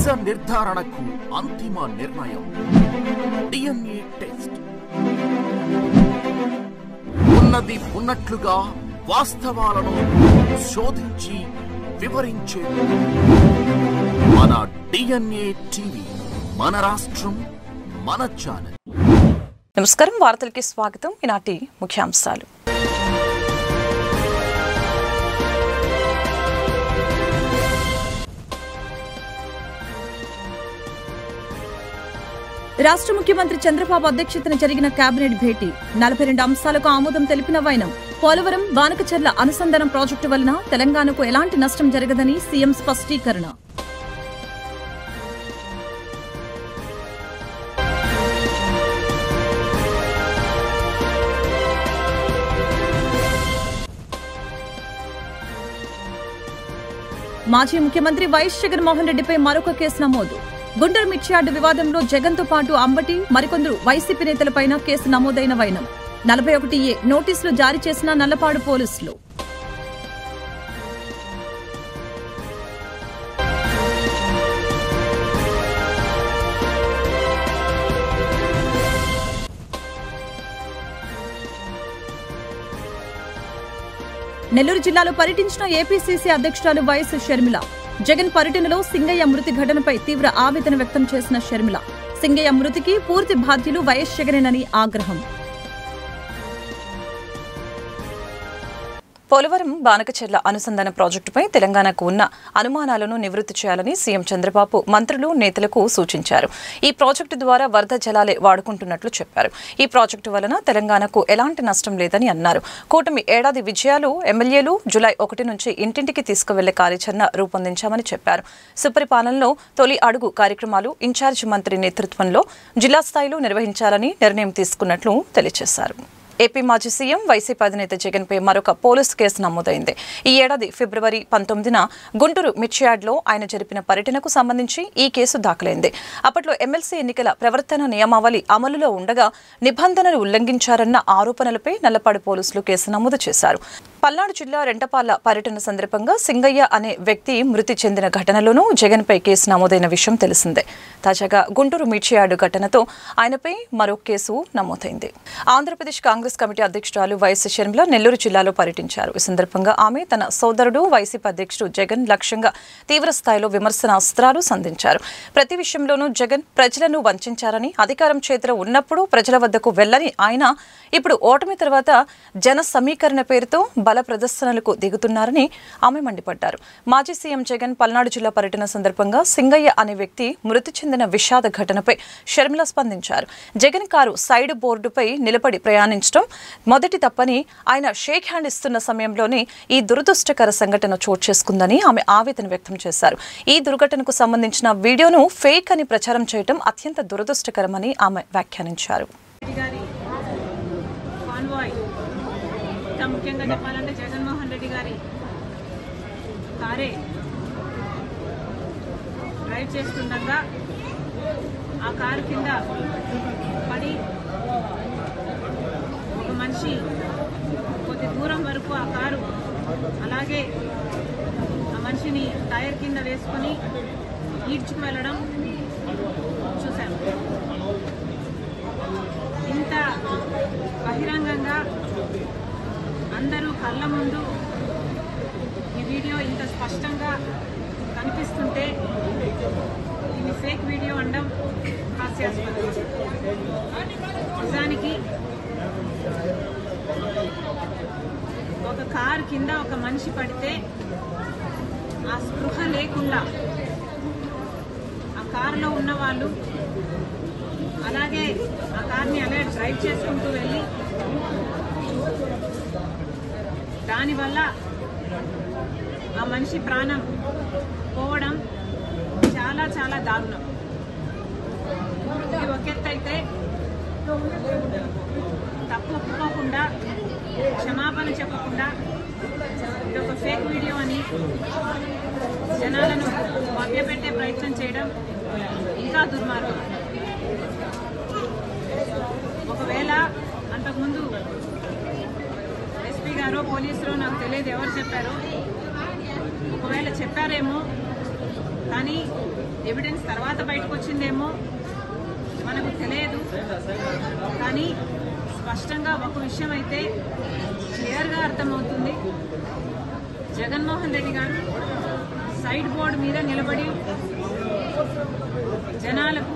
నిజ నిర్ధారణకు అంతిమ నిర్ణయం DNA టెస్ట్. ఉన్నది ఉన్నట్లుగా వాస్తవాలను శోధించి వివరించే మన DNA టీవీ, మన రాష్ట్రం, మన ఛానల్. నమస్కారం, వార్తలకి స్వాగతం. ఈనాటి ముఖ్యాంశాలు. రాష్ట్ర ముఖ్యమంత్రి చంద్రబాబు అధ్యక్షతన జరిగిన కేబినెట్ భేటీ 42 అంశాలకు ఆమోదం తెలిపిన వైనం. పోలవరం బానకచర్ల అనుసంధానం ప్రాజెక్టు వలన తెలంగాణకు ఎలాంటి నష్టం జరగదని సీఎం స్పష్టీకరణ. మాజీ ముఖ్యమంత్రి వైఎస్ జగన్మోహన్ రెడ్డిపై మరొక కేసు నమోదు. గుంటూరు మిర్చియార్డు వివాదంలో జగన్తో పాటు అంబటి, మరికొందరు వైసీపీ నేతలపైన కేసు నమోదైన వైనం. 41A నోటీసులు జారీ చేసిన నల్లపాడు పోలీసులు. నెల్లూరు జిల్లాలో పర్యటించిన ఏపీసీసీ అధ్యక్షురాలు వైఎస్ షర్మిల. జగన్ పర్యటనలో సింగయ్య మృతి ఘటనపై తీవ్ర ఆవేదన వ్యక్తం చేసిన షర్మిల, సింగయ్య మృతికి పూర్తి బాధ్యులు వైఎస్ జగనేనని ఆగ్రహం. పోలవరం బానకచర్ల అనుసంధాన ప్రాజెక్టుపై తెలంగాణకు ఉన్న అనుమానాలను నివృత్తి చేయాలని సీఎం చంద్రబాబు మంత్రులు, నేతలకు సూచించారు. ఈ ప్రాజెక్టు ద్వారా వరద జలాలే వాడుకుంటున్నట్లు చెప్పారు. ఈ ప్రాజెక్టు వలన తెలంగాణకు ఎలాంటి నష్టం లేదని అన్నారు. కూటమి ఏడాది విజయాలు ఎమ్మెల్యేలు జూలై 1 నుంచి ఇంటింటికి తీసుకువెళ్లే కార్యాచరణ రూపొందించామని చెప్పారు. సుపరిపాలనలో తొలి అడుగు కార్యక్రమాలు ఇన్ఛార్జి మంత్రి నేతృత్వంలో జిల్లా స్థాయిలో నిర్వహించాలని నిర్ణయం తీసుకున్నట్లు తెలియజేశారు. ఏపీ మాజీ సీఎం వైసీపీ అధినేత జగన్పై మరొక పోలీసు కేసు నమోదైంది. ఈ ఏడాది ఫిబ్రవరి 19న గుంటూరు మిర్చియార్డులో ఆయన జరిపిన పర్యటనకు సంబంధించి ఈ కేసు దాఖలైంది. అప్పట్లో ఎమ్మెల్సీ ఎన్నికల ప్రవర్తన నియమావళి అమలులో ఉండగా నిబంధనలు ఉల్లంఘించారన్న ఆరోపణలపై నల్లపాడు పోలీసులు కేసు నమోదు చేశారు. పల్నాడు జిల్లా రెంటపాల పర్యటన సందర్భంగా సింగయ్య అనే వ్యక్తి మృతి చెందిన ఘటనలోనూ జగన్పై కేసు నమోదైన విషయం తెలిసిందే. తాజాగా గుంటూరు మిర్చియార్డు ఘటనతో ఆయనపై మరో కేసు నమోదైంది. ఆంధ్రప్రదేశ్ కాంగ్రెస్ కమిటీ అధ్యక్షురాలు వైఎస్ షర్మిల నెల్లూరు జిల్లాలో పర్యటించారు. ఈ సందర్భంగా ఆమె తన సోదరుడు వైసీపీ అధ్యక్షుడు జగన్ లక్ష్యంగా తీవ్ర స్థాయిలో విమర్శనాస్త్రాలు సంధించారు. ప్రతి విషయంలోనూ జగన్ ప్రజలను వంచారని, అధికారం చేతిలో ఉన్నప్పుడు ప్రజల వద్దకు వెళ్లని ఆయన ఇప్పుడు ఓటమి తర్వాత జన సమీకరణ పేరుతో బల ప్రదర్శనలకు దిగుతున్నారని ఆమె మండిపడ్డారు. మాజీ సీఎం జగన్ పల్నాడు జిల్లా పర్యటన సందర్భంగా సింగయ్య అనే వ్యక్తి మృతి చెందిన విషాద ఘటనపై షర్మిల స్పందించారు. జగన్ కారు సైడ్ బోర్డుపై నిలబడి ప్రయాణించడం మొదటి తప్పని, ఆయన షేక్ హ్యాండ్ ఇస్తున్న సమయంలోనే ఈ దురదృష్టకర సంఘటన చోటు చేసుకుందని ఆమె ఆవేదన వ్యక్తం చేశారు. ఈ దుర్ఘటనకు సంబంధించిన వీడియోను ఫేక్ అని ప్రచారం చేయడం అత్యంత దురదృష్టకరమని ఆమె వ్యాఖ్యానించారు. ముఖ్యంగా చెప్పాలంటే జగన్మోహన్ రెడ్డి గారి కారే డ్రైవ్ చేస్తుండగా ఆ కారు కింద పడి ఒక మనిషి కొద్ది దూరం వరకు ఆ కారు అలాగే ఆ మనిషిని టైర్ కింద వేసుకొని ఈడ్చుకు వెళ్ళడం చూశాను. ఇంత బహిరంగంగా అందరూ కళ్ళ ముందు ఈ వీడియో ఇంత స్పష్టంగా కనిపిస్తుంటే ఇది ఫేక్ వీడియో అనడం హాస్యాస్పదం. నిజానికి ఒక కారు కింద ఒక మనిషి పడితే ఆ స్పృహ లేకుండా ఆ కారులో ఉన్న వాళ్ళు అలాగే ఆ కార్ని అలా డ్రైవ్ చేసుకుంటూ వెళ్ళి దానివల్ల ఆ మనిషి ప్రాణం పోవడం చాలా చాలా దారుణం. ఇది ఒక ఎత్తు అయితే తప్పు ఒప్పుకోకుండా క్షమాపణ చెప్పకుండా ఇది ఒక ఫేక్ వీడియో అని జనాలను మభ్యపెట్టే ప్రయత్నం చేయడం ఇంకా దుర్మార్గం. ఒకవేళ అంతకుముందు ఎస్పీ గారు, పోలీసులు, నాకు తెలియదు ఎవరు చెప్పారో, ఒకవేళ చెప్పారేమో కానీ ఎవిడెన్స్ తర్వాత బయటకు వచ్చిందేమో మనకు తెలియదు. కానీ స్పష్టంగా ఒక విషయం అయితే క్లియర్గా అర్థమవుతుంది. జగన్మోహన్ రెడ్డి గారు సైడ్ బోర్డు మీద నిలబడి జనాలకు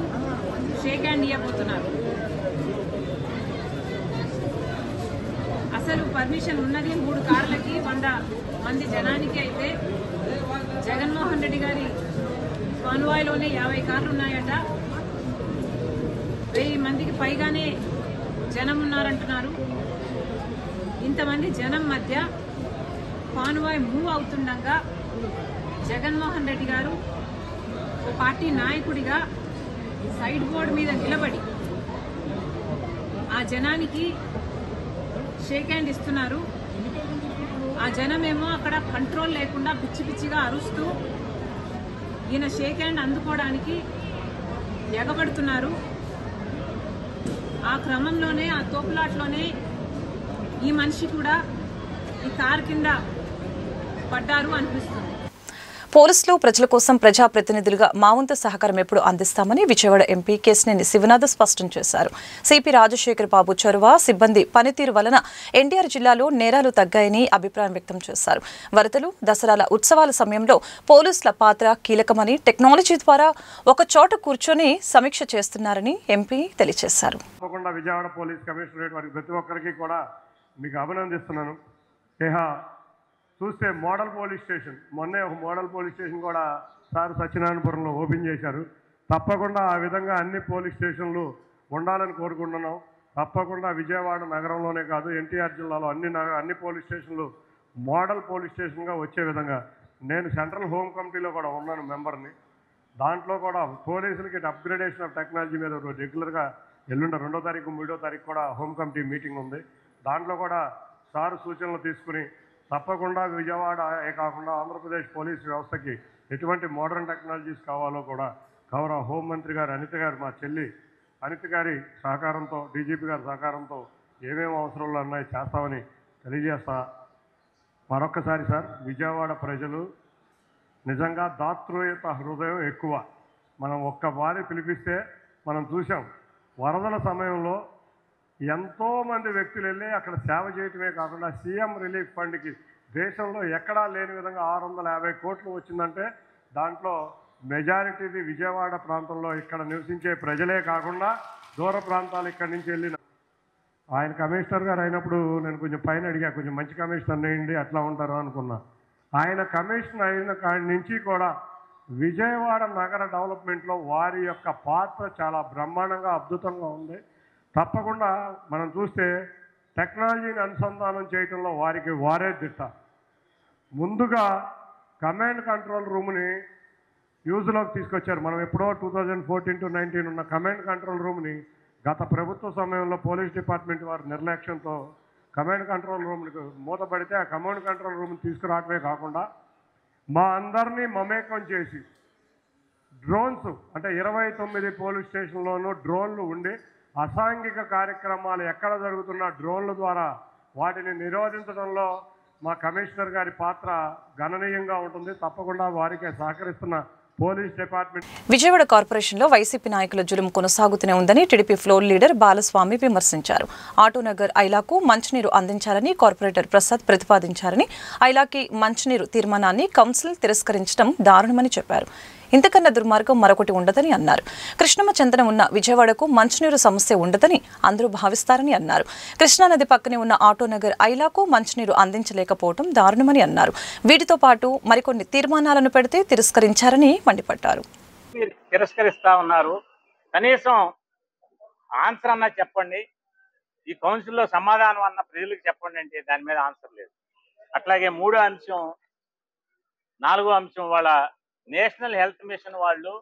షేక్ హ్యాండ్ ఇవ్వబోతున్నారు. అసలు పర్మిషన్ ఉన్నది 3 కార్లకి 100 మంది జనానికి అయితే జగన్మోహన్ రెడ్డి గారి కాన్వాయ్లోనే 50 కార్లు ఉన్నాయట. 1000 మందికి పైగానే జనం ఉన్నారంటున్నారు. ఇంతమంది జనం మధ్య కాన్వాయ్ మూవ్ అవుతుండగా జగన్మోహన్ రెడ్డి గారు ఒక పార్టీ నాయకుడిగా సైడ్ బోర్డు మీద నిలబడి ఆ జనానికి షేక్ హ్యాండ్ ఇస్తున్నారు. ఆ జనమేమో అక్కడ కంట్రోల్ లేకుండా పిచ్చి పిచ్చిగా అరుస్తూ ఈయన షేక్ హ్యాండ్ అందుకోవడానికి ఎగబడుతున్నారు. ఆ క్రమంలోనే ఆ తోపులాట్లోనే ఈ మనిషి కూడా ఈ కారు కింద పడ్డారు అనిపిస్తుంది. పోలీసులు ప్రజల కోసం ప్రజాప్రతినిధులుగా మా వంతు సహకారం ఎప్పుడు అందిస్తామని విజయవాడ ఎంపీ కేశినేని శివనాథ్ స్పష్టం చేశారు. సిపి రాజశేఖర్ బాబు చొరవ, సిబ్బంది పనితీరు వలన ఎన్టీఆర్ జిల్లాలో నేరాలు తగ్గాయని అభిప్రాయం వ్యక్తం చేశారు. వరదలు, దసరాల ఉత్సవాల సమయంలో పోలీసుల పాత్ర కీలకమని, టెక్నాలజీ ద్వారా ఒక చోట కూర్చొని సమీక్ష చేస్తున్నారని ఎంపీ తెలియజేశారు. విజయవాడ పోలీస్ కమిషనరేట్ వారికి ప్రతి ఒక్కరికి కూడా మీకు అభినందిస్తున్నాను. చూస్తే మోడల్ పోలీస్ స్టేషన్, మొన్నే ఒక మోడల్ పోలీస్ స్టేషన్ కూడా సార్ సత్యనారాయణపురంలో ఓపెన్ చేశారు. తప్పకుండా ఆ విధంగా అన్ని పోలీస్ స్టేషన్లు ఉండాలని కోరుకుంటున్నాం. తప్పకుండా విజయవాడ నగరంలోనే కాదు, ఎన్టీఆర్ జిల్లాలో అన్ని పోలీస్ స్టేషన్లు మోడల్ పోలీస్ స్టేషన్గా వచ్చే విధంగా. నేను సెంట్రల్ హోమ్ కమిటీలో కూడా ఉన్నాను మెంబర్ని. దాంట్లో కూడా పోలీసులకి అప్గ్రేడేషన్ ఆఫ్ టెక్నాలజీ మీద రెగ్యులర్గా ఎల్లుండి 2వ తారీఖు 3వ తారీఖు కూడా హోమ్ కమిటీ మీటింగ్ ఉంది. దాంట్లో కూడా సార్ సూచనలు తీసుకుని తప్పకుండా విజయవాడ కాకుండా ఆంధ్రప్రదేశ్ పోలీస్ వ్యవస్థకి ఎటువంటి మోడర్న్ టెక్నాలజీస్ కావాలో కూడా గౌరవ హోంమంత్రి గారు అనిత గారు, మా చెల్లి అనిత గారి సహకారంతో, డీజీపీ గారి సహకారంతో ఏమేమి అవసరాలు ఉన్నాయి చేస్తామని తెలియజేస్తా. మరొక్కసారి సార్, విజయవాడ ప్రజలు నిజంగా దాతృయత హృదయం ఎక్కువ. మనం ఒక్కసారి పిలిపిస్తే మనం చూసాం, వరదల సమయంలో ఎంతోమంది వ్యక్తులు వెళ్ళి అక్కడ సేవ చేయటమే కాకుండా సీఎం రిలీఫ్ ఫండ్కి దేశంలో ఎక్కడా లేని విధంగా 650 కోట్లు వచ్చిందంటే దాంట్లో మెజారిటీది విజయవాడ ప్రాంతంలో ఇక్కడ నివసించే ప్రజలే కాకుండా దూర ప్రాంతాలు ఇక్కడి నుంచి వెళ్ళిన. ఆయన కమిషనర్ గారు అయినప్పుడు నేను కొంచెం పైన అడిగా, కొంచెం మంచి కమిషనర్ అయ్యండి అట్లా ఉంటారు అనుకున్నా. ఆయన కమిషనర్ అయిన కాడి నుంచి కూడా విజయవాడ నగర డెవలప్మెంట్లో వారి యొక్క పాత్ర చాలా బ్రహ్మాండంగా అద్భుతంగా ఉంది. తప్పకుండా మనం చూస్తే టెక్నాలజీని అనుసంధానం చేయడంలో వారే దిట్ట. ముందుగా కమాండ్ కంట్రోల్ రూమ్ని యూజ్లోకి తీసుకొచ్చారు. మనం ఎప్పుడో 2014 to 19 ఉన్న కమాండ్ కంట్రోల్ రూమ్ని గత ప్రభుత్వ సమయంలో పోలీస్ డిపార్ట్మెంట్ వారి నిర్లక్ష్యంతో కమాండ్ కంట్రోల్ రూమ్కి మూతపడితే ఆ కమాండ్ కంట్రోల్ రూమ్ని తీసుకురావడమే కాకుండా మా అందరినీ మమేకం చేసి డ్రోన్స్, అంటే 29 పోలీస్ స్టేషన్లోనూ డ్రోన్లు ఉండి అసాంఘిక కార్యక్రమాలు ఎక్కడ జరుగుతున్నా డ్రోన్ల ద్వారా వాటిని నిరోధించడంలో మా కమిషనర్ గారి పాత్ర గణనీయంగా ఉంటుంది. తప్పకుండా వారికి సహకరిస్తున్న పోలీస్ డిపార్ట్మెంట్. విజయవాడ కార్పొరేషన్లో వైసీపీ నాయకుల జులుం కొనసాగుతూనే ఉందని టీడీపీ ఫ్లోర్ లీడర్ బాలస్వామి విమర్శించారు. ఆటోనగర్ ఐలాకు మంచినీరు అందించాలని కార్పొరేటర్ ప్రసాద్ ప్రతిపాదించారని, ఐలాకి మంచినీరు తీర్మానాన్ని కౌన్సిల్ తిరస్కరించడం దారుణమని చెప్పారు. ఇంతకన్నా దుర్మార్గం మరొకటి ఉండదని అన్నారు. కృష్ణమ్మ చెంతన ఉన్న విజయవాడకు మంచినీరు సమస్య ఉండదని అందరూ భావిస్తారని అన్నారు. కృష్ణానది పక్కనే ఉన్న ఆటోనగర్ ఐలాకు మంచినీరు అందించలేకపోవడం దారుణమని అన్నారు. వీటితో పాటు మరికొన్ని తీర్మానాలను పెడితే తిరస్కరించారని మండిపడ్డారు. తిరస్కరిస్తా ఉన్నారు. కనీసం ఆన్సర్ అన్నా చెప్పండి, ఈ కౌన్సిల్లో సమాధానం అన్న ప్రజలకు చెప్పండి అంటే దాని మీద ఆన్సర్ లేదు. అట్లాగే 3వ అంశం, 4వ అంశం వాళ్ళ నేషనల్ హెల్త్ మిషన్ వాళ్ళు,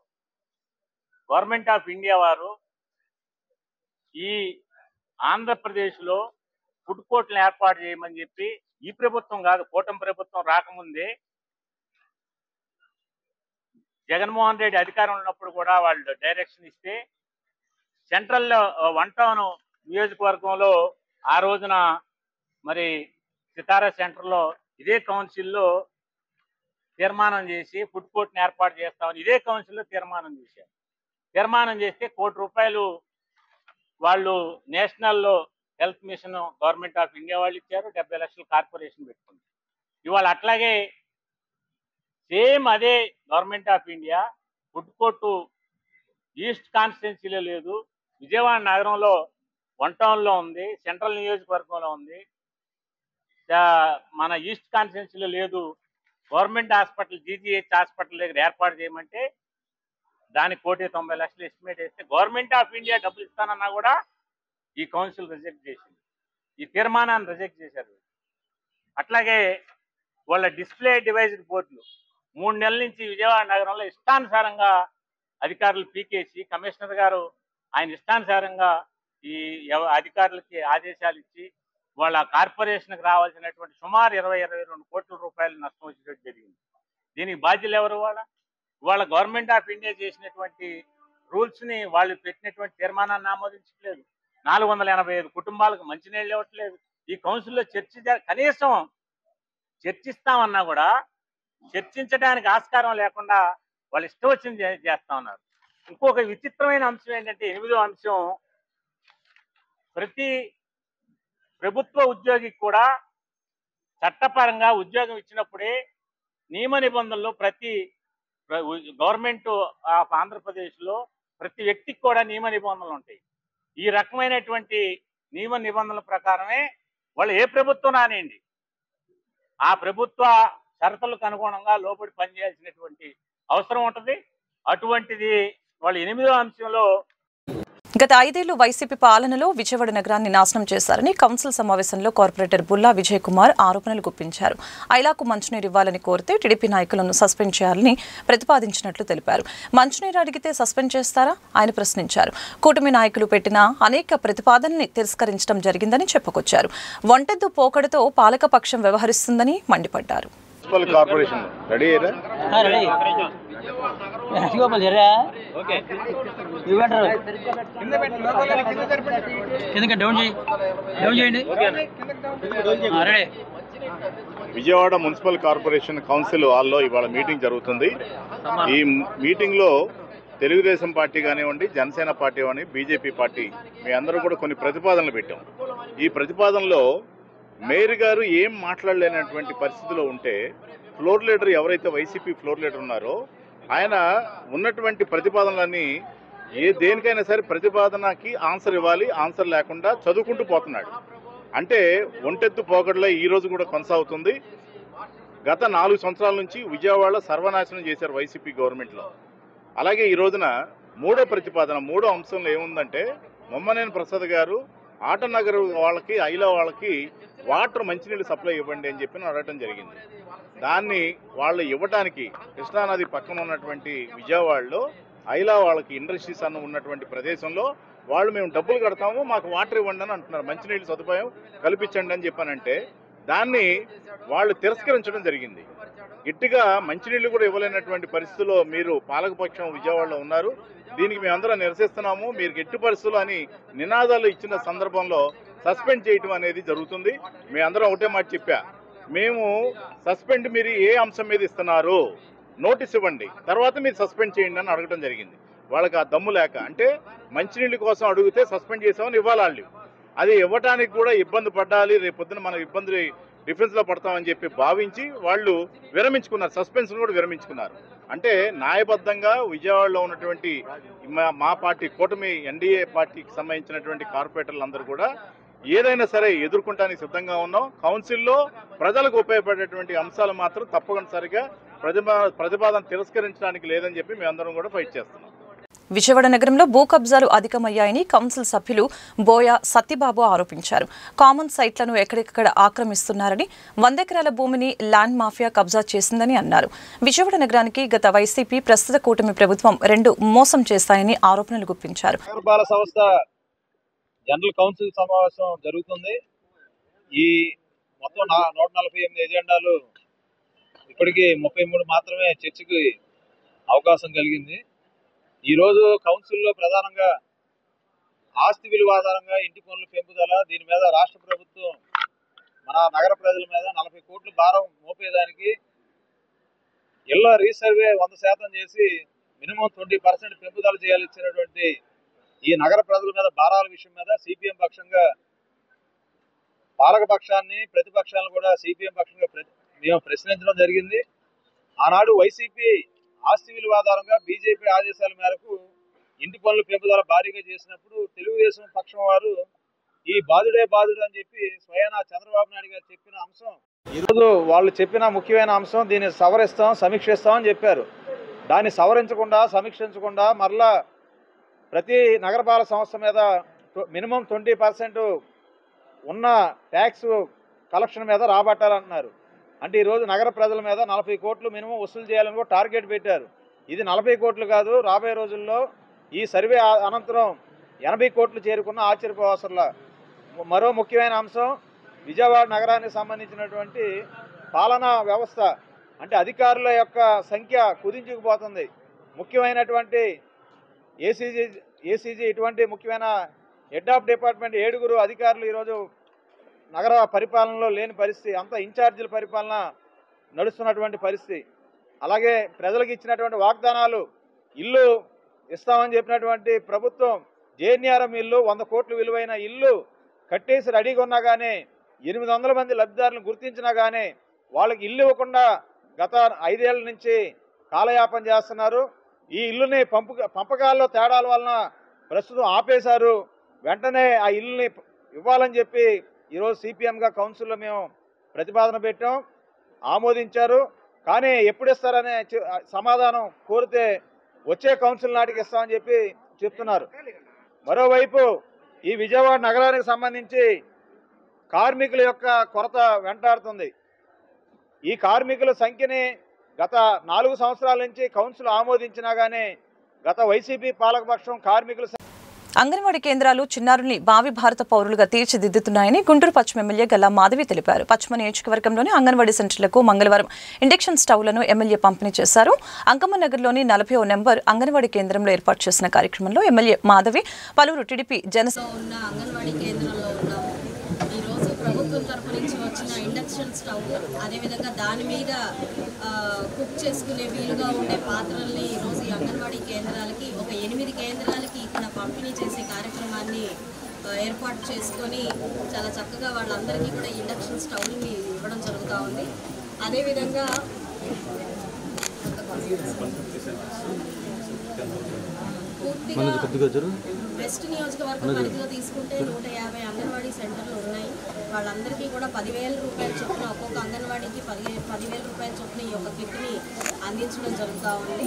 గవర్నమెంట్ ఆఫ్ ఇండియా వారు ఈ ఆంధ్రప్రదేశ్లో ఫుడ్ కోర్టులను ఏర్పాటు చేయమని చెప్పి ఈ ప్రభుత్వం కాదు, కూటమి ప్రభుత్వం రాకముందే జగన్మోహన్ రెడ్డి అధికారంలో ఉన్నప్పుడు కూడా వాళ్ళు డైరెక్షన్ ఇస్తే సెంట్రల్లో 1 టౌన్ నియోజకవర్గంలో ఆ రోజున మరి సితారా సెంటర్లో ఇదే కౌన్సిల్లో తీర్మానం చేసి ఫుడ్ కోర్ట్ని ఏర్పాటు చేస్తామని ఇదే కౌన్సిల్లో తీర్మానం చేశారు. తీర్మానం చేస్తే ₹1,00,00,000 వాళ్ళు national health machine government of India వాళ్ళు ఇచ్చారు, 70 లక్షలు కార్పొరేషన్ పెట్టుకుంది. ఇవాళ అట్లాగే సేమ్ అదే government of India food court east కాన్స్టిట్యున్సీలో లేదు, విజయవాడ నగరంలో 1 టౌన్లో ఉంది, సెంట్రల్ నియోజకవర్గంలో ఉంది, మన ఈస్ట్ కాన్స్టిట్యున్సీలో లేదు. గవర్నమెంట్ హాస్పిటల్ జీజీహెచ్ హాస్పిటల్ దగ్గర ఏర్పాటు చేయమంటే దానికి ₹1,90,00,000 ఎస్టిమేట్ వేస్తే గవర్నమెంట్ ఆఫ్ ఇండియా డబ్బులు ఇస్తానన్నా కూడా ఈ కౌన్సిల్ రిజెక్ట్ చేసింది. ఈ తీర్మానాన్ని రిజెక్ట్ చేశారు. అట్లాగే వాళ్ళ డిస్ప్లే డివైజ్డ్ బోర్డులు 3 నెలల నుంచి విజయవాడ నగరంలో ఇష్టానుసారంగా అధికారులు పీకేసి కమిషనర్ గారు ఆయన ఇష్టానుసారంగా ఈ అధికారులకి ఆదేశాలు ఇచ్చి వాళ్ళ కార్పొరేషన్కి రావాల్సినటువంటి సుమారు 22 కోట్ల రూపాయలు నష్టం వచ్చేటట్టు జరిగింది. దీనికి బాధ్యులు ఎవరు? వాళ్ళ గవర్నమెంట్ ఆఫ్ ఇండియా చేసినటువంటి రూల్స్ని వాళ్ళు పెట్టినటువంటి తీర్మానాన్ని ఆమోదించట్లేదు. 485 కుటుంబాలకు మంచినీళ్ళు ఇవ్వట్లేదు. ఈ కౌన్సిల్లో కనీసం చర్చిస్తామన్నా కూడా చర్చించడానికి ఆస్కారం లేకుండా వాళ్ళు ఇష్టం వచ్చింది చేస్తా ఉన్నారు. ఇంకొక విచిత్రమైన అంశం ఏంటంటే 8వ అంశం, ప్రతి ప్రభుత్వ ఉద్యోగికి కూడా చట్టపరంగా ఉద్యోగం ఇచ్చినప్పుడే నియమ నిబంధనలు ప్రతి గవర్నమెంట్ ఆఫ్ ఆంధ్రప్రదేశ్లో ప్రతి వ్యక్తికి కూడా నియమ నిబంధనలు ఉంటాయి. ఈ రకమైనటువంటి నియమ నిబంధనల ప్రకారమే వాళ్ళు ఏ ప్రభుత్వం రానియండి ఆ ప్రభుత్వ షరతులకు అనుగుణంగా లోబడి పనిచేయాల్సినటువంటి అవసరం ఉంటుంది. అటువంటిది వాళ్ళు 8వ అంశంలో గత 5 ఏళ్లు వైసీపీ పాలనలో విజయవాడ నగరాన్ని నాశనం చేశారని కౌన్సిల్ సమావేశంలో కార్పొరేటర్ బుల్లా విజయ్ కుమార్ ఆరోపణలు గుప్పించారు. ఐలాకు మంచినీరు ఇవ్వాలని కోరితే టీడీపీ నాయకులను సస్పెండ్ చేయాలని ప్రతిపాదించినట్లు తెలిపారు. మంచినీరు అడిగితే సస్పెండ్ చేస్తారా ఆయన ప్రశ్నించారు. కూటమి నాయకులు పెట్టిన అనేక ప్రతిపాదనని తిరస్కరించడం జరిగిందని చెప్పుకొచ్చారు. ఒంటెద్దు పోకడతో పాలకపక్షం వ్యవహరిస్తుందని మండిపడ్డారు. విజయవాడ మున్సిపల్ కార్పొరేషన్ కౌన్సిల్ హాల్లో ఇవాళ మీటింగ్ జరుగుతుంది. ఈ మీటింగ్ లో తెలుగుదేశం పార్టీ కానివ్వండి, జనసేన పార్టీ కానివ్వండి, బీజేపీ పార్టీ మీ అందరూ కూడా కొన్ని ప్రతిపాదనలు పెట్టాం. ఈ ప్రతిపాదనలో మేయర్ గారు ఏం మాట్లాడలేనటువంటి పరిస్థితిలో ఉంటే ఫ్లోర్ లీడర్ ఎవరైతే వైసీపీ ఫ్లోర్ లీడర్ ఉన్నారో ఆయన ఉన్నటువంటి ప్రతిపాదనలన్నీ దేనికైనా సరే ప్రతిపాదనకి ఆన్సర్ ఇవ్వాలి, ఆన్సర్ లేకుండా చదువుకుంటూ పోతున్నాడు. అంటే ఒంటెత్తు పోకడలో ఈ రోజు కూడా కొనసాగుతుంది. గత 4 సంవత్సరాల నుంచి విజయవాడ సర్వనాశనం చేశారు వైసీపీ గవర్నమెంట్లో. అలాగే ఈ రోజున మూడో అంశంలో ఏముందంటే మొమ్మనేని ప్రసాద్ గారు ఆటనగర్ వాళ్ళకి, ఐలా వాళ్ళకి వాటర్ మంచినీళ్ళు సప్లై ఇవ్వండి అని చెప్పి అడగటం జరిగింది. దాన్ని వాళ్ళు ఇవ్వడానికి కృష్ణానది పక్కన ఉన్నటువంటి విజయవాడలో ఐలా వాళ్ళకి ఇండస్ట్రీస్ అన్న ఉన్నటువంటి ప్రదేశంలో వాళ్ళు మేము డబ్బులు కడతాము, మాకు వాటర్ ఇవ్వండి అని అంటున్నారు, మంచినీళ్ళు సదుపాయం కల్పించండి అని చెప్పానంటే దాన్ని వాళ్ళు తిరస్కరించడం జరిగింది. గట్టిగా మంచినీళ్ళు కూడా ఇవ్వలేనటువంటి పరిస్థితుల్లో మీరు పాలకపక్షం విజయవాడలో ఉన్నారు, దీనికి మేమందరం నిరసిస్తున్నాము, మీరు గట్టి పరిస్థితులు అని నినాదాలు ఇచ్చిన సందర్భంలో సస్పెండ్ చేయటం అనేది జరుగుతుంది. మేమందరం ఒకటే మాట చెప్పా, మేము సస్పెండ్ మీరు ఏ అంశం మీద ఇస్తున్నారు, నోటీస్ ఇవ్వండి, తర్వాత మీరు సస్పెండ్ చేయండి అని అడగడం జరిగింది. వాళ్ళకి ఆ దమ్ము లేక, అంటే మంచినీళ్ళ కోసం అడిగితే సస్పెండ్ చేసామని ఇవ్వాలి వాళ్ళు, అది ఇవ్వడానికి కూడా ఇబ్బంది పడాలి, రేపొద్దున మనం ఇబ్బంది డిఫెన్స్లో పడతామని చెప్పి భావించి వాళ్ళు విరమించుకున్నారు, సస్పెన్షన్ కూడా విరమించుకున్నారు. అంటే న్యాయబద్ధంగా విజయవాడలో ఉన్నటువంటి మా పార్టీ కూటమి ఎన్డీఏ పార్టీకి సంబంధించినటువంటి కార్పొరేటర్లు అందరూ కూడా ఏదైనా సరే ఎదుర్కొంటానికి సిద్ధంగా ఉన్నాం. కౌన్సిల్లో ప్రజలకు ఉపయోగపడేటువంటి అంశాలు మాత్రం తప్పనిసరిగా ప్రతిపాదన తిరస్కరించడానికి లేదని చెప్పి మేమందరం కూడా ఫైట్ చేస్తున్నాం. విజయవాడ నగరంలో భూ కబ్జాలు అధికమయ్యాయని కౌన్సిల్ సభ్యులు బోయ సత్యబాబు ఆరోపించారు. కామన్ సైట్లను ఎక్కడెక్కడ ఆక్రమిస్తున్నారని, 100 ఎకరాల భూమిని ల్యాండ్ మాఫియా కబ్జా చేసిందని అన్నారు. విజయవాడ నగరానికి గత వైసీపీ, ప్రస్తుత కూటమి ప్రభుత్వం 2 మోసం చేస్తాయని ఆరోపణలు గుప్పించారు. జనరల్ కౌన్సిల్ సమావేశం జరుగుతుంది. ఈ మొత్తం 148 ఎజెండాలు ఇప్పటికీ 33 మాత్రమే చర్చకి అవకాశం కలిగింది. ఈరోజు కౌన్సిల్లో ప్రధానంగా ఆస్తి విలువ ఆధారంగా ఇంటి పన్నుల పెంపుదల, దీని మీద రాష్ట్ర ప్రభుత్వం మన నగర ప్రజల మీద 40 కోట్ల భారం మోపేదానికి ఇళ్ల రీసర్వే 100% చేసి మినిమం 20% పెంపుదల చేయాల్సినటువంటి ఈ నగర ప్రజల మీద భారాల విషయం మీద సిపిఎం పక్షంగా పాలక పక్షాన్ని ప్రతిపక్షాలను కూడా సిపిఎం పక్షంగా మేము ప్రశ్నించడం జరిగింది. ఆనాడు వైసీపీ ఆస్తి విలువ ఆధారంగా బీజేపీ ఆదేశాల మేరకు ఇంటి పనుల పెంపుదల భారీగా చేసినప్పుడు తెలుగుదేశం పక్షం వారు ఈ బాధుడే బాధుడు అని చెప్పి స్వయానా చంద్రబాబు నాయుడు గారు చెప్పిన అంశం, ఈరోజు వాళ్ళు చెప్పిన ముఖ్యమైన అంశం దీన్ని సవరిస్తాం సమీక్షిస్తామని చెప్పారు. దాన్ని సవరించకుండా సమీక్షించకుండా మరలా ప్రతి నగరపాలక సంస్థ మీద మినిమం 20% ఉన్న ట్యాక్స్ కలెక్షన్ మీద రాబట్టాలంటున్నారు. అంటే ఈరోజు నగర ప్రజల మీద 40 కోట్లు మినిమం వసూలు చేయాలని కూడా టార్గెట్ పెట్టారు. ఇది 40 కోట్లు కాదు, రాబోయే రోజుల్లో ఈ సర్వే అనంతరం 80 కోట్లు చేరుకున్న ఆశ్చర్యపోవసరలా. మరో ముఖ్యమైన అంశం, విజయవాడ నగరానికి సంబంధించినటువంటి పాలనా వ్యవస్థ అంటే అధికారుల యొక్క సంఖ్య కుదించుకుపోతుంది. ముఖ్యమైనటువంటి ఏసీజీ ఇటువంటి ముఖ్యమైన హెడ్ ఆఫ్ డిపార్ట్మెంట్ 7 అధికారులు ఈరోజు నగర పరిపాలనలో లేని పరిస్థితి, అంతా ఇన్ఛార్జీల పరిపాలన నడుస్తున్నటువంటి పరిస్థితి. అలాగే ప్రజలకు ఇచ్చినటువంటి వాగ్దానాలు, ఇల్లు ఇస్తామని చెప్పినటువంటి ప్రభుత్వం జేఎన్ఆర్ఎం ఇల్లు 100 కోట్లు విలువైన ఇల్లు కట్టేసి రెడీగా ఉన్నా కానీ 800 మంది లబ్ధిదారులను గుర్తించినా కానీ వాళ్ళకి ఇల్లు ఇవ్వకుండా గత 5 ఏళ్ల నుంచి కాలయాపన చేస్తున్నారు. ఈ ఇల్లుని పంపకాల్లో తేడాల వలన ప్రస్తుతం ఆపేశారు. వెంటనే ఆ ఇల్లుని ఇవ్వాలని చెప్పి ఈరోజు సిపిఎంగా కౌన్సిల్లో మేము ప్రతిపాదన పెట్టాం, ఆమోదించారు. కానీ ఎప్పుడు ఇస్తారనే సమాధానం కోరితే వచ్చే కౌన్సిల్ నాటికి ఇస్తామని చెప్పి చెప్తున్నారు. మరోవైపు ఈ విజయవాడ నగరానికి సంబంధించి కార్మికుల యొక్క కొరత వెంటాడుతుంది. ఈ కార్మికుల సంఖ్యని గత 4 సంవత్సరాల నుంచి కౌన్సిల్ ఆమోదించినా కానీ గత వైసీపీ పాలకపక్షం కార్మికుల అంగన్వాడీ కేంద్రాలు చిన్నారుల్ని భావి భారత పౌరులుగా తీర్చిదిద్దుతున్నాయని గుంటూరు పశ్చిమ ఎమ్మెల్యే గల్లా మాధవి తెలిపారు. పశ్చిమ నియోజకవర్గంలోని అంగన్వాడీ సెంటర్లకు మంగళవారం ఇండక్షన్ స్టవ్లను ఎమ్మెల్యే పంపిణీ చేశారు. అంకమ్మనగర్లోని 40వ నెంబర్ అంగన్వాడీ కేంద్రంలో ఏర్పాటు చేసిన కార్యక్రమంలో ఎమ్మెల్యే మాధవి పలువురు టీడీపీ ప్రభుత్వం తరపు నుంచి వచ్చిన ఇండక్షన్ స్టవ్, అదేవిధంగా దాని మీద కుక్ చేసుకునే వీలుగా ఉండే పాత్రల్ని ఈరోజు ఈ అంగన్వాడీ కేంద్రాలకి ఒక 8 కేంద్రాలకి ఇక్కడ పంపిణీ చేసే కార్యక్రమాన్ని ఏర్పాటు చేసుకొని చాలా చక్కగా వాళ్ళందరికీ కూడా ఇండక్షన్ స్టవ్ని ఇవ్వడం జరుగుతూ ఉంది. అదేవిధంగా పూర్తిగా వెస్ట్ నియోజకవర్గం పరిధిలో తీసుకుంటే 150 అంగన్వాడీ సెంటర్లు ఉన్నాయి. వాళ్ళందరికీ కూడా 10,000 రూపాయల చొప్పున ఒక్కొక్క అంగన్వాడీకి 10,000 రూపాయల చొప్పున ఈ యొక్క కిట్ని అందించడం జరుగుతూ ఉంది.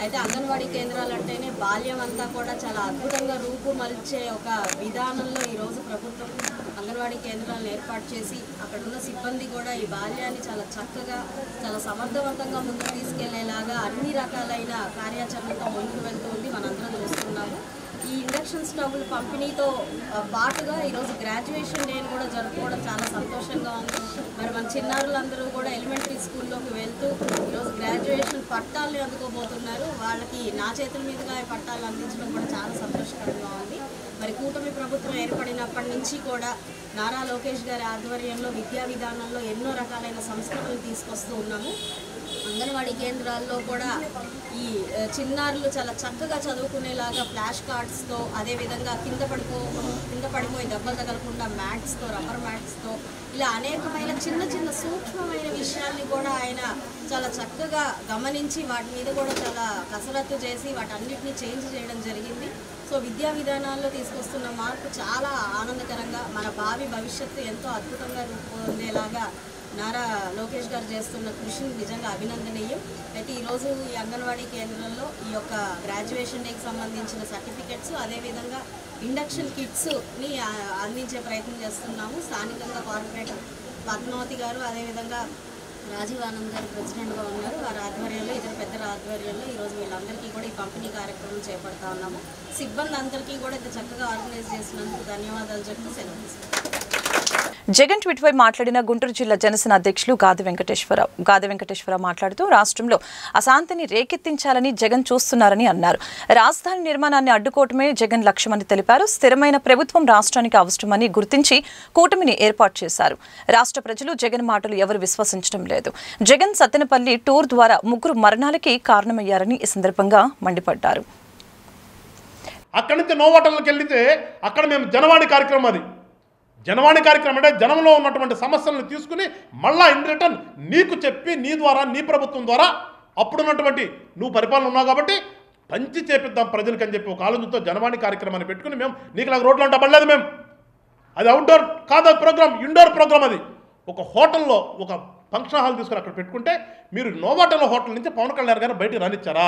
అయితే అంగన్వాడీ కేంద్రాలు అంటేనే బాల్యం అంతా కూడా చాలా అద్భుతంగా రూపుమల్చే ఒక విధానంలో ఈరోజు ప్రభుత్వం అంగన్వాడీ కేంద్రాలను ఏర్పాటు చేసి అక్కడ ఉన్న సిబ్బంది కూడా ఈ బాల్యాన్ని చాలా చక్కగా చాలా సమర్థవంతంగా ముందుకు తీసుకెళ్లేలాగా అన్ని రకాలైన కార్యాచరణతో ముందుకు వెళ్తుంది మనందరం చూస్తున్నాము. ఈ ఇండక్షన్ స్టవ్ల పంపిణీతో పాటుగా ఈరోజు గ్రాడ్యుయేషన్ డేని కూడా జరుపుకోవడం చాలా సంతోషంగా ఉంది. మరి మన చిన్నారులందరూ కూడా ఎలిమెంటరీ స్కూల్లోకి వెళ్తూ ఈరోజు గ్రాడ్యుయేషన్ పట్టాలని అందుకోబోతున్నారు. వాళ్ళకి నా చేతుల మీదుగా పట్టాలు అందించడం కూడా చాలా సంతోషకరంగా ఉంది. మరి కూటమి ప్రభుత్వం ఏర్పడినప్పటి నుంచి కూడా నారా లోకేష్ గారి ఆధ్వర్యంలో విద్యా విధానంలో ఎన్నో రకాలైన సంస్కరణలు తీసుకొస్తూ ఉన్నాము. అంగన్వాడీ కేంద్రాల్లో కూడా ఈ చిన్నారులు చాలా చక్కగా చదువుకునేలాగా ఫ్లాష్ కార్డ్స్తో, అదేవిధంగా కింద పడిపోయి దెబ్బలు తగలకుండా మ్యాట్స్తో, రబ్బర్ మ్యాట్స్తో ఇలా అనేకమైన చిన్న చిన్న సూక్ష్మమైన విషయాల్ని కూడా ఆయన చాలా చక్కగా గమనించి వాటి మీద కూడా చాలా కసరత్తు చేసి వాటన్నిటిని చేంజ్ చేయడం జరిగింది. సో విద్యా విధానాల్లో తీసుకొస్తున్న మార్పు చాలా ఆనందకరంగా మన భావి భవిష్యత్తు ఎంతో అద్భుతంగా రూపొందేలాగా నారా లోకేష్ గారు చేస్తున్న కృషిని నిజంగా అభినందనీయం. అయితే ఈరోజు ఈ అంగన్వాడీ కేంద్రంలో ఈ యొక్క గ్రాడ్యుయేషన్ డేకి సంబంధించిన సర్టిఫికెట్స్, అదేవిధంగా ఇండక్షన్ కిట్స్ని అందించే ప్రయత్నం చేస్తున్నాము. స్థానికంగా కార్పొరేటర్ పద్మావతి గారు, అదేవిధంగా రాజీవ్ ఆనంద్ గారు ప్రెసిడెంట్గా ఉన్నారు. వారి ఆధ్వర్యంలో, ఇతర పెద్దల ఆధ్వర్యంలో ఈరోజు వీళ్ళందరికీ కూడా ఈ పంపిణీ కార్యక్రమం చేపడతా ఉన్నాము. సిబ్బంది అందరికీ కూడా ఇంత చక్కగా ఆర్గనైజ్ చేసినందుకు ధన్యవాదాలు చెప్తూ సెలవు తీసుకుంటాం. జగన్ ట్వీట్పై మాట్లాడిన గుంటూరు జిల్లా జనసేన అధ్యక్షులు గాది వెంకటేశ్వరరావు మాట్లాడుతూ రాష్ట్రంలో అశాంతిని రేకెత్తించాలని జగన్ చూస్తున్నారని అన్నారు. రాజధాని నిర్మాణాన్ని అడ్డుకోవటమే జగన్ లక్ష్యమని తెలిపారు. స్థిరమైన ప్రభుత్వం రాష్ట్రానికి అవసరమని గుర్తించి కూటమిని ఏర్పాటు చేశారు. రాష్ట్ర ప్రజలు జగన్ మాటలు ఎవరు విశ్వసించడం లేదు. జగన్ సత్తెనపల్లి టూర్ ద్వారా 3 మరణాలకి కారణమయ్యారని ఈ సందర్భంగా మండిపడ్డారు. అక్కడి నుంచి నోవాటర్లకు వెళ్తే అక్కడ మేము జనవాణి కార్యక్రమం, అది జనవాణి కార్యక్రమం అంటే జనంలో ఉన్నటువంటి సమస్యలను తీసుకుని మళ్ళా ఇన్ రిటర్న్ నీకు చెప్పి నీ ద్వారా నీ ప్రభుత్వం ద్వారా అప్పుడున్నటువంటి నువ్వు పరిపాలన ఉన్నావు కాబట్టి పంచి చేపిద్దాం ప్రజలకు అని చెప్పి ఒక ఆలోచనతో జనవాణి కార్యక్రమాన్ని పెట్టుకుని మేము నీకులాగా రోడ్లు అంటే పడలేదు. మేము అది అవుట్డోర్ కాదు, అది ప్రోగ్రామ్, ఇండోర్ ప్రోగ్రామ్. అది ఒక హోటల్లో ఒక ఫంక్షన్ హాల్ తీసుకుని అక్కడ పెట్టుకుంటే మీరు నోవాటర్ల హోటల్ నుంచి పవన్ కళ్యాణ్ గారు బయటికి రానిచ్చారా?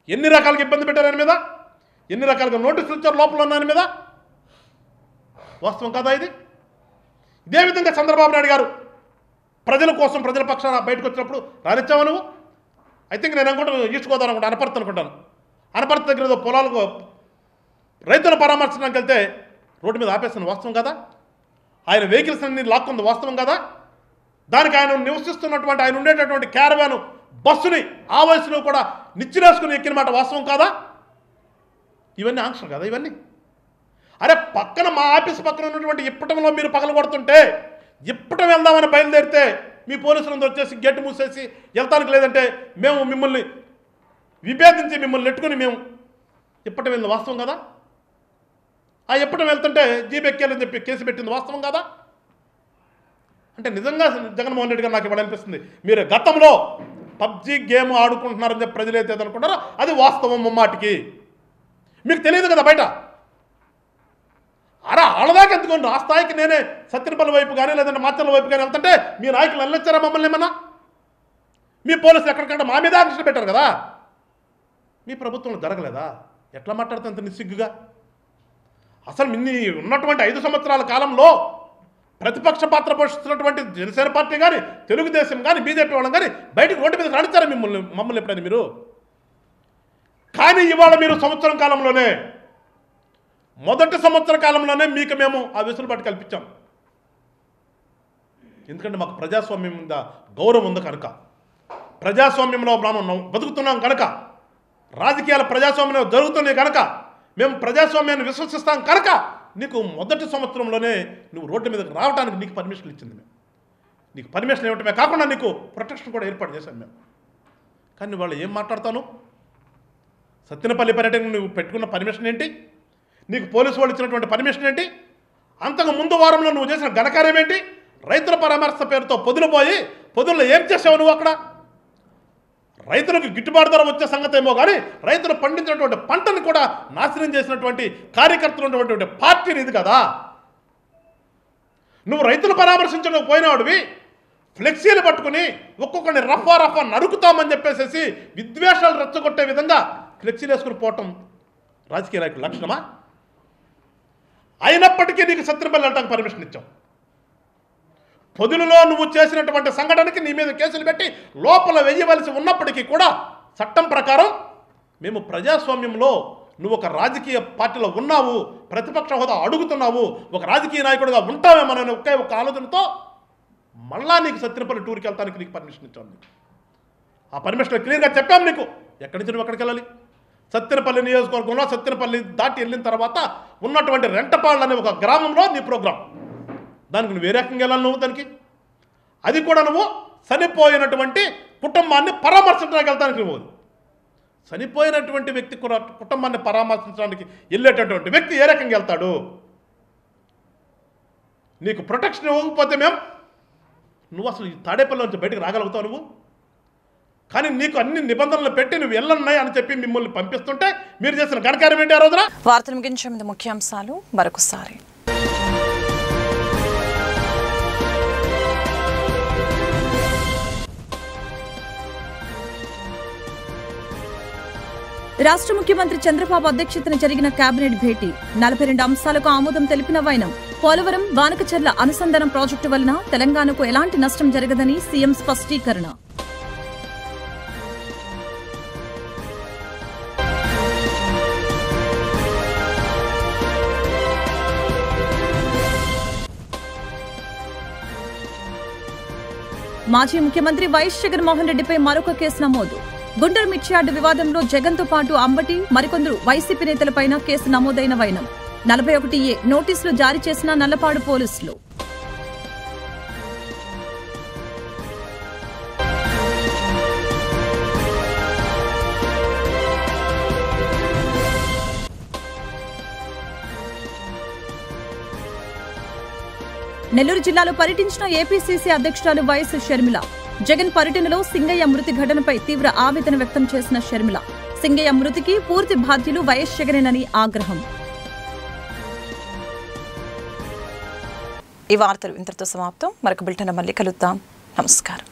ఎన్ని రకాలుగా ఇబ్బంది పెట్టారు ఆయన మీద, ఎన్ని రకాలుగా నోటీసులు ఇచ్చారు లోపల ఉన్న ఆయన మీద. వాస్తవం కదా ఇది? ఇదే విధంగా చంద్రబాబు నాయుడు గారు ప్రజల కోసం ప్రజల పక్షాన బయటకు వచ్చినప్పుడు రానిచ్చావా నువ్వు? ఐ థింక్ నేను అనుకుంటాను ఈస్ట్ గోదావరి అనుకుంటా, అనపర్తి అనుకుంటాను. అనపర్తి దగ్గర పొలాలకు రైతుల పరామర్శనానికి వెళ్తే రోడ్డు మీద ఆపేస్తున్న వాస్తవం కదా? ఆయన వెహికల్స్ అన్ని లాక్కుంది వాస్తవం కదా? దానికి ఆయన నివసిస్తున్నటువంటి ఆయన ఉండేటటువంటి క్యారవాన్ బస్సుని ఆ వయసులో కూడా నిచ్చినేసుకుని ఎక్కిన మాట వాస్తవం కాదా? ఇవన్నీ ఆంక్షలు కదా ఇవన్నీ. అరే పక్కన మా ఆఫీస్ పక్కన ఉన్నటువంటి ఇప్పటంలో మీరు పగలగొడుతుంటే ఇప్పటం వెళ్దామని బయలుదేరితే మీ పోలీసులందరూ వచ్చేసి గేటు మూసేసి వెళ్తానికి లేదంటే మేము మిమ్మల్ని విభేదించి మిమ్మల్ని నెట్టుకుని మేము ఇప్పటం వెళ్ళింది వాస్తవం కదా? ఆ ఇప్పటం వెళ్తుంటే జీప్ ఎక్కాలని చెప్పి కేసు పెట్టింది వాస్తవం కదా? అంటే నిజంగా జగన్మోహన్ రెడ్డి గారు నాకు ఇవ్వాలనిపిస్తుంది, మీరు గతంలో పబ్జీ గేమ్ ఆడుకుంటున్నారని చెప్పి ప్రజలైతే అనుకుంటారో అది వాస్తవం ముమ్మాటికి. మీకు తెలియదు కదా బయట. అరే ఆడదాకా ఎందుకోండి, ఆ స్థాయికి నేనే సత్యనపల్లి వైపు కానీ లేదంటే మాచర్ల వైపు కానీ వెళ్తుంటే మీ నాయకులు వెళ్ళొచ్చారా మమ్మల్ని ఏమన్నా? మీ పోలీసులు ఎక్కడికంటే మా మీద ఆంక్షలు పెట్టారు కదా, మీ ప్రభుత్వంలో జరగలేదా? ఎట్లా మాట్లాడుతుంది అంత నిస్సిగ్గుగా? అసలు ఇన్ని ఉన్నటువంటి 5 సంవత్సరాల కాలంలో ప్రతిపక్ష పాత్ర పోషిస్తున్నటువంటి జనసేన పార్టీ కానీ తెలుగుదేశం కానీ బీజేపీ వాళ్ళని కానీ బయటకు రోడ్డు మీద రాణించారా మమ్మల్ని ఎప్పుడైనా మీరు? కానీ ఇవాళ మీరు సంవత్సరం కాలంలోనే, మొదటి సంవత్సర కాలంలోనే మీకు మేము ఆ వెసులుబాటు కల్పించాం. ఎందుకంటే మాకు ప్రజాస్వామ్యం మీద గౌరవం ఉంది కనుక, ప్రజాస్వామ్యంలో మనం బతుకుతున్నాం కనుక, రాజకీయాల ప్రజాస్వామ్యంలో జరుగుతున్నాయి కనుక, మేము ప్రజాస్వామ్యాన్ని విశ్వసిస్తాం కనుక నీకు మొదటి సంవత్సరంలోనే నువ్వు రోడ్డు మీదకి రావడానికి నీకు పర్మిషన్ ఇచ్చింది మేము. నీకు పర్మిషన్ ఇవ్వటమే కాకుండా నీకు ప్రొటెక్షన్ కూడా ఏర్పాటు చేశాం మేము. కానీ వాళ్ళు ఏం మాట్లాడతాను? సత్తెనపల్లి పర్యటన నువ్వు పెట్టుకున్న పర్మిషన్ ఏంటి? నీకు పోలీసు వాళ్ళు ఇచ్చినటువంటి పర్మిషన్ ఏంటి? అంతకు ముందు వారంలో నువ్వు చేసిన ఘనకార్యం ఏంటి? రైతుల పరామర్శ పేరుతో పొదులు పోయి పొదుల్లో ఏం చేసావు నువ్వు? అక్కడ రైతులకు గిట్టుబాటు ధర వచ్చే సంగతి ఏమో కానీ రైతులు పండించినటువంటి పంటను కూడా నాశనం చేసినటువంటి కార్యకర్తలు ఉన్నటువంటి పార్టీ ఇది కదా. నువ్వు రైతులు పరామర్శించడం పోయినవాడివి ఫ్లెక్సీలు పట్టుకుని ఒక్కొక్కరిని రఫా నరుకుతామని చెప్పేసి విద్వేషాలు రెచ్చగొట్టే విధంగా ఫ్లెక్సీలు వేసుకుని పోవటం రాజకీయ నాయకుల లక్షణమా? అయినప్పటికీ నీకు సత్యనపల్లి వెళ్ళడానికి పర్మిషన్ ఇచ్చాం. పొదులులో నువ్వు చేసినటువంటి సంఘటనకి నీ మీద కేసులు పెట్టి లోపల వేయవలసి ఉన్నప్పటికీ కూడా చట్టం ప్రకారం మేము ప్రజాస్వామ్యంలో నువ్వు ఒక రాజకీయ పార్టీలో ఉన్నావు, ప్రతిపక్ష హోదా అడుగుతున్నావు, ఒక రాజకీయ నాయకుడిగా ఉంటావేమోనని ఒకే ఒక ఆలోచనతో మళ్ళా నీకు సత్యనపల్లి టూర్కి వెళ్తానికి నీకు పర్మిషన్ ఇచ్చాను. ఆ పర్మిషన్ క్లియర్గా చెప్పాము నీకు. ఎక్కడి నుంచి నువ్వు ఎక్కడికి వెళ్ళాలి? సత్తెనపల్లి నియోజకవర్గంలో సత్తెనపల్లి దాటి వెళ్ళిన తర్వాత ఉన్నటువంటి రెంటపాళ్ళు అనే ఒక గ్రామంలో నీ ప్రోగ్రాం. దానికి నువ్వు ఏ రకంగా వెళ్ళాలి? నువ్వు దానికి అది కూడా నువ్వు చనిపోయినటువంటి కుటుంబాన్ని పరామర్శించడానికి వెళ్తానికి నువ్వు. చనిపోయినటువంటి వ్యక్తి కుటుంబాన్ని పరామర్శించడానికి వెళ్ళేటటువంటి వ్యక్తి ఏ రకంగా వెళ్తాడు? నీకు ప్రొటెక్షన్ ఇవ్వకపోతే నువ్వు అసలు ఈ తాడేపల్లి నుంచి బయటకు రాగలుగుతావు నువ్వు? కానీ నీకు అన్ని నిబంధనలు పెట్టి నువ్వు వెళ్ళన్నాయి అని చెప్పి మిమ్మల్ని పంపిస్తుంటే మీరు చేసిన ఘనకార్యం ఏంటి ఆ రోజున? వార్తలు ముగించే ముందు ముఖ్యాంశాలు మరొకసారి. రాష్ట్ర ముఖ్యమంత్రి చంద్రబాబు అధ్యక్షతన జరిగిన కేబినెట్ భేటీ 42 అంశాలకు ఆమోదం తెలిపిన వైనం. పోలవరం వానకచర్ల అనుసంధానం ప్రాజెక్టు వలన తెలంగాణకు ఎలాంటి నష్టం జరగదని సీఎం స్పష్టీకరణ. మాజీ ముఖ్యమంత్రి వైఎస్ జగన్మోహన్ రెడ్డిపై మరొక కేసు నమోదు. గుంటూరు మిర్చియార్డు వివాదంలో జగన్తో పాటు అంబటి మరికొందరు వైసీపీ నేతలపైన కేసు నమోదైన వైనం. 41A నోటీసులు జారీ చేసిన నల్లపాడు పోలీసులు. నెల్లూరు జిల్లాలో పర్యటించిన ఏపీసీసీ అధ్యక్షురాలు వైఎస్ షర్మిల. జగన్ పర్యటనలో సింగయ్య మృతి ఘటనపై తీవ్ర ఆవేదన వ్యక్తం చేసిన షర్మిల. సింగయ్య మృతికి పూర్తి బాధ్యులు వైఎస్ జగనేనని ఆగ్రహం. ఈ వార్తలు ఇంతటితో సమాప్తం. మరొక బులెటిన్ మళ్ళీ కలుద్దాం. నమస్కారం.